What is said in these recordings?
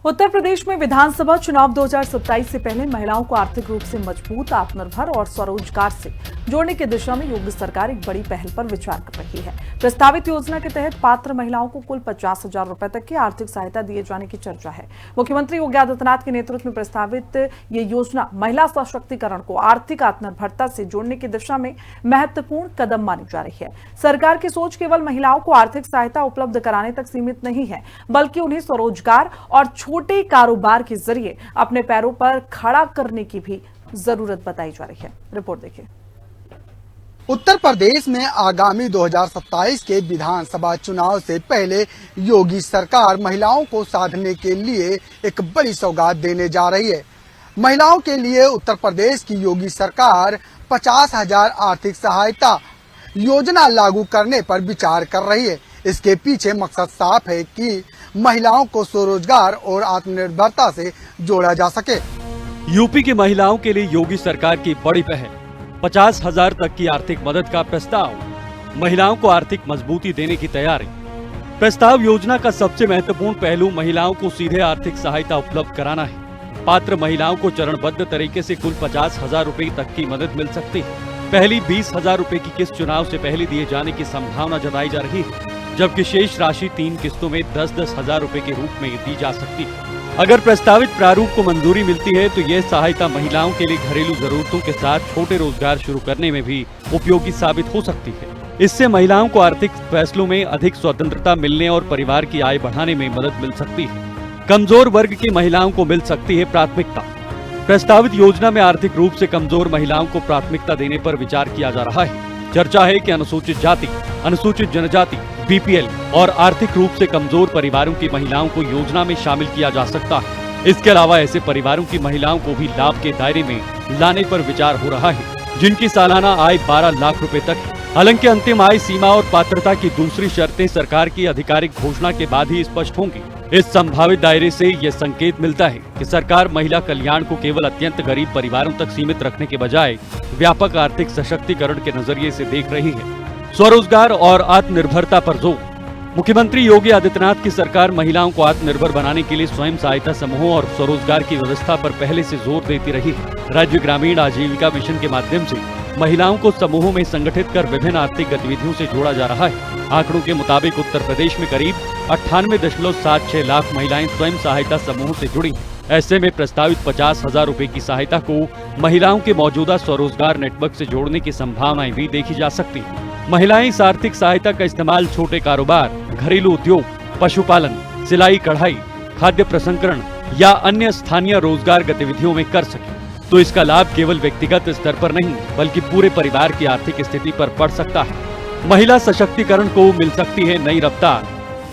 उत्तर प्रदेश में विधानसभा चुनाव 2027 से पहले महिलाओं को आर्थिक रूप से मजबूत, आत्मनिर्भर और स्वरोजगार से जोड़ने की दिशा में योगी सरकार एक बड़ी पहल पर विचार कर रही है। प्रस्तावित योजना के तहत पात्र महिलाओं को कुल 50,000 रुपए तक की आर्थिक सहायता दिए जाने की चर्चा है। मुख्यमंत्री योगी आदित्यनाथ के नेतृत्व में प्रस्तावित ये योजना महिला सशक्तिकरण को आर्थिक आत्मनिर्भरता से जोड़ने की दिशा में महत्वपूर्ण कदम मानी जा रही है। सरकार की सोच केवल महिलाओं को आर्थिक सहायता उपलब्ध कराने तक सीमित नहीं है, बल्कि उन्हें स्वरोजगार और छोटे कारोबार के जरिए अपने पैरों पर खड़ा करने की भी जरूरत बताई जा रही है। रिपोर्ट देखिए। उत्तर प्रदेश में आगामी 2027 के विधानसभा चुनाव से पहले योगी सरकार महिलाओं को साधने के लिए एक बड़ी सौगात देने जा रही है। महिलाओं के लिए उत्तर प्रदेश की योगी सरकार 50,000 आर्थिक सहायता योजना लागू करने पर विचार कर रही है। इसके पीछे मकसद साफ है कि महिलाओं को स्वरोजगार और आत्मनिर्भरता से जोड़ा जा सके। यूपी की महिलाओं के लिए योगी सरकार की बड़ी पहल, 50,000 तक की आर्थिक मदद का प्रस्ताव, महिलाओं को आर्थिक मजबूती देने की तैयारी। प्रस्ताव योजना का सबसे महत्वपूर्ण पहलू महिलाओं को सीधे आर्थिक सहायता उपलब्ध कराना है। पात्र महिलाओं को चरणबद्ध तरीके से कुल 50,000 रुपए तक की मदद मिल सकती है। पहली 20,000 रुपए की किस्त चुनाव से पहले दिए जाने की संभावना जताई जा रही है, जबकि शेष राशि 3 किस्तों में 10-10 हजार रुपए के रूप में दी जा सकती है। अगर प्रस्तावित प्रारूप को मंजूरी मिलती है तो यह सहायता महिलाओं के लिए घरेलू जरूरतों के साथ छोटे रोजगार शुरू करने में भी उपयोगी साबित हो सकती है। इससे महिलाओं को आर्थिक फैसलों में अधिक स्वतंत्रता मिलने और परिवार की आय बढ़ाने में मदद मिल सकती है। कमजोर वर्ग की महिलाओं को मिल सकती है प्राथमिकता। प्रस्तावित योजना में आर्थिक रूप से कमजोर महिलाओं को प्राथमिकता देने पर विचार किया जा रहा है। चर्चा है कि अनुसूचित जाति, अनुसूचित जनजाति, बीपीएल और आर्थिक रूप से कमजोर परिवारों की महिलाओं को योजना में शामिल किया जा सकता है। इसके अलावा ऐसे परिवारों की महिलाओं को भी लाभ के दायरे में लाने पर विचार हो रहा है, जिनकी सालाना आय 12 लाख रुपए तक है। हालांकि अंतिम आय सीमा और पात्रता की दूसरी शर्तें सरकार की आधिकारिक घोषणा के बाद ही स्पष्ट होंगी। इस संभावित दायरे से यह संकेत मिलता है कि सरकार महिला कल्याण को केवल अत्यंत गरीब परिवारों तक सीमित रखने के बजाय व्यापक आर्थिक सशक्तिकरण के नजरिए से देख रही है। स्वरोजगार और आत्मनिर्भरता पर जोर। मुख्यमंत्री योगी आदित्यनाथ की सरकार महिलाओं को आत्मनिर्भर बनाने के लिए स्वयं सहायता समूहों और स्वरोजगार की व्यवस्था पर पहले से जोर देती रही है। राज्य ग्रामीण आजीविका मिशन के माध्यम से महिलाओं को समूहों में संगठित कर विभिन्न आर्थिक गतिविधियों से जोड़ा जा रहा है। आंकड़ों के मुताबिक उत्तर प्रदेश में करीब 98.76 लाख महिलाएं स्वयं सहायता समूहों से जुड़ी। ऐसे में प्रस्तावित 50,000 रुपए की सहायता को महिलाओं के मौजूदा स्वरोजगार नेटवर्क से जोड़ने की संभावनाएं भी देखी जा सकती है। महिलाएं इस आर्थिक सहायता का इस्तेमाल छोटे कारोबार, घरेलू उद्योग, पशुपालन, सिलाई कढ़ाई, खाद्य प्रसंस्करण या अन्य स्थानीय रोजगार गतिविधियों में कर सके तो इसका लाभ केवल व्यक्तिगत स्तर पर नहीं बल्कि पूरे परिवार की आर्थिक स्थिति पर पड़ सकता है। महिला सशक्तिकरण को मिल सकती है नई रफ्तार।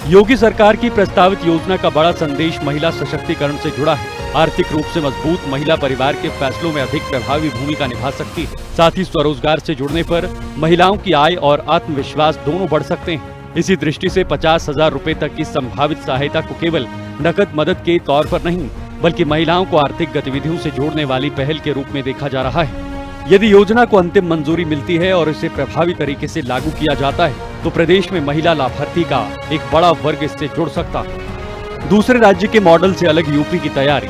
योगी सरकार की प्रस्तावित योजना का बड़ा संदेश महिला सशक्तिकरण से जुड़ा है। आर्थिक रूप से मजबूत महिला परिवार के फैसलों में अधिक प्रभावी भूमिका निभा सकती है। साथ ही स्वरोजगार से जुड़ने पर महिलाओं की आय और आत्मविश्वास दोनों बढ़ सकते हैं। इसी दृष्टि से 50,000 रुपए तक की संभावित सहायता को केवल नकद मदद के तौर पर नहीं बल्कि महिलाओं को आर्थिक गतिविधियों से जोड़ने वाली पहल के रूप में देखा जा रहा है। यदि योजना को अंतिम मंजूरी मिलती है और इसे प्रभावी तरीके से लागू किया जाता है तो प्रदेश में महिला लाभार्थी का एक बड़ा वर्ग इससे जुड़ सकता है। दूसरे राज्य के मॉडल से अलग यूपी की तैयारी।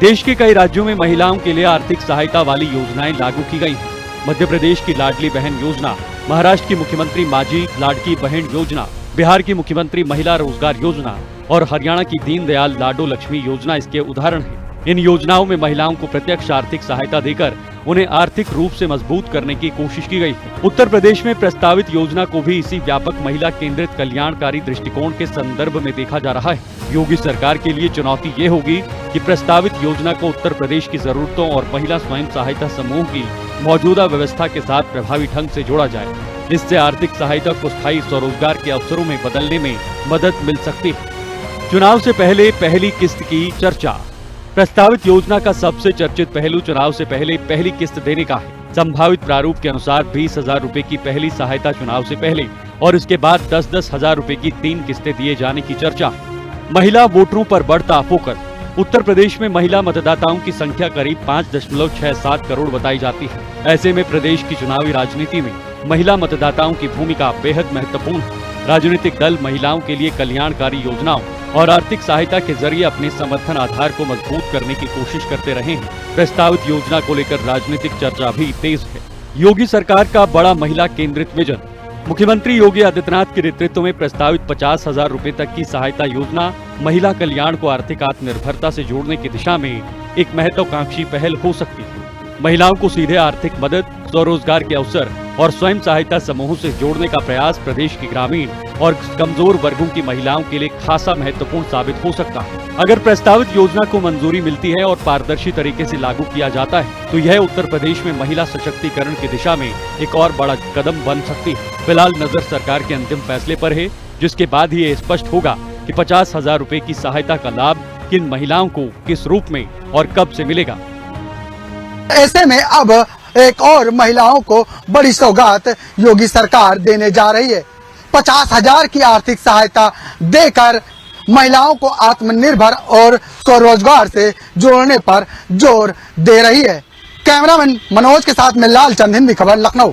देश के कई राज्यों में महिलाओं के लिए आर्थिक सहायता वाली योजनाएं लागू की गई हैं। मध्य प्रदेश की लाडली बहन योजना, महाराष्ट्र की मुख्यमंत्री माझी लाडकी बहन योजना, बिहार की मुख्यमंत्री महिला रोजगार योजना और हरियाणा की दीनदयाल लाडो लक्ष्मी योजना इसके उदाहरण है। इन योजनाओं में महिलाओं को प्रत्यक्ष आर्थिक सहायता देकर उन्हें आर्थिक रूप से मजबूत करने की कोशिश की गई है। उत्तर प्रदेश में प्रस्तावित योजना को भी इसी व्यापक महिला केंद्रित कल्याणकारी दृष्टिकोण के संदर्भ में देखा जा रहा है। योगी सरकार के लिए चुनौती ये होगी कि प्रस्तावित योजना को उत्तर प्रदेश की जरूरतों और महिला स्वयं सहायता समूह की मौजूदा व्यवस्था के साथ प्रभावी ढंग से जोड़ा जाए। इससे आर्थिक सहायता को स्थायी स्वरोजगार के अवसरों में बदलने में मदद मिल सकती है। चुनाव से पहले पहली किस्त की चर्चा। प्रस्तावित योजना का सबसे चर्चित पहलू चुनाव से पहले पहली किस्त देने का है। संभावित प्रारूप के अनुसार 20,000 रुपए की पहली सहायता चुनाव से पहले और इसके बाद 10-10 हजार रुपए की 3 किस्तें दिए जाने की चर्चा है। महिला वोटरों पर बढ़ता फोकस। उत्तर प्रदेश में महिला मतदाताओं की संख्या करीब 5.67 करोड़ बताई जाती है। ऐसे में प्रदेश की चुनावी राजनीति में महिला मतदाताओं की भूमिका बेहद महत्वपूर्ण है। राजनीतिक दल महिलाओं के लिए कल्याणकारी योजनाओं और आर्थिक सहायता के जरिए अपने समर्थन आधार को मजबूत करने की कोशिश करते रहे हैं। प्रस्तावित योजना को लेकर राजनीतिक चर्चा भी तेज है। योगी सरकार का बड़ा महिला केंद्रित विजन। मुख्यमंत्री योगी आदित्यनाथ के नेतृत्व में प्रस्तावित 50,000 रुपए तक की सहायता योजना महिला कल्याण को आर्थिक आत्मनिर्भरता से जोड़ने की दिशा में एक महत्वाकांक्षी पहल हो सकती है। महिलाओं को सीधे आर्थिक मदद, स्वरोजगार के अवसर और स्वयं सहायता समूहों से जोड़ने का प्रयास प्रदेश की ग्रामीण और कमजोर वर्गों की महिलाओं के लिए खासा महत्वपूर्ण साबित हो सकता है। अगर प्रस्तावित योजना को मंजूरी मिलती है और पारदर्शी तरीके से लागू किया जाता है तो यह उत्तर प्रदेश में महिला सशक्तिकरण की दिशा में एक और बड़ा कदम बन सकती है। फिलहाल नजर सरकार के अंतिम फैसले पर है, जिसके बाद ही ये स्पष्ट होगा कि 50,000 रुपए की सहायता का लाभ किन महिलाओं को किस रूप में और कब से मिलेगा। ऐसे में अब एक और महिलाओं को बड़ी सौगात योगी सरकार देने जा रही है। 50,000 की आर्थिक सहायता देकर महिलाओं को आत्मनिर्भर और स्वरोजगार से जोड़ने पर जोर दे रही है। कैमरामैन मनोज के साथ में लालचंद, हिंदी खबर, लखनऊ।